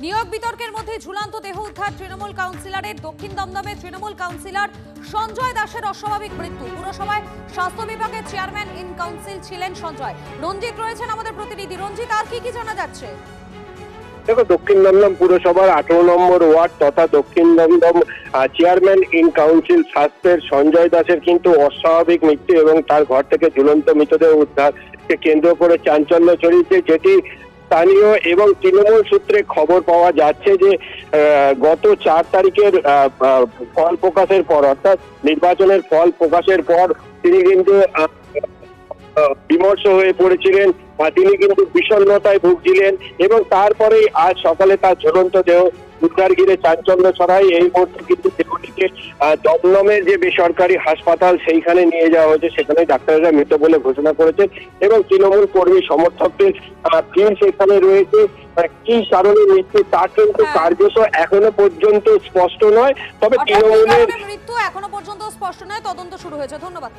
নিয়োগ বিতর্কের মধ্যে ঝুলন্ত দেহ উদ্ধার তৃণমূল কাউন্সিলরের। দক্ষিণ দমদমে তৃণমূল কাউন্সিলর সঞ্জয় দাসের অস্বাভাবিক মৃত্যু। পুরসভায় স্বাস্থ্য বিভাগের চেয়ারম্যান ইন কাউন্সিল ছিলেন সঞ্জয়। রঞ্জিত রয়েছেন আমাদের প্রতিনিধি। রঞ্জিত, আর কি জানা যাচ্ছে? দেখো, দক্ষিণ দমদম পুরসভার 18 নম্বর ওয়ার্ড তথা দক্ষিণ দমদম চেয়ারম্যান ইন কাউন্সিল স্বাস্থ্যের সঞ্জয় দাসের কিন্তু অস্বাভাবিক মৃত্যু এবং তার ঘর থেকে ঝুলন্ত মৃতদেহ উদ্ধারকে কেন্দ্র করে চাঞ্চল্য ছড়িয়েছে, যেটি স্থানীয় এবং তৃণমূল সূত্রে খবর পাওয়া যাচ্ছে যে গত 4 তারিখের ফল প্রকাশের পর, অর্থাৎ নির্বাচনের ফল প্রকাশের পর তিনি কিন্তু বিমর্ষ হয়ে পড়েছিলেন। তিনি কিন্তু বিষণ্ণতায় ভুগছিলেন এবং তারপরেই আজ সকালে তার ঝুলন্ত দেহ উদ্ধার ঘিরে চাঞ্চল্য ছড়ায়। এই মুহূর্তে কিন্তু দেহটিকে দমদমের যে বেসরকারি হাসপাতাল সেইখানে নিয়ে যাওয়া হয়েছে। সেখানে ডাক্তাররা মৃত বলে ঘোষণা করেছেন এবং তৃণমূল কর্মী সমর্থকদের ভিড় সেখানে রয়েছে। কি কারণে মৃত্যু তা কিন্তু কার্যত এখনো পর্যন্ত স্পষ্ট নয়, তবে তৃণমূলের মৃত্যু এখনো পর্যন্ত স্পষ্ট নয়, তদন্ত শুরু হয়েছে। ধন্যবাদ।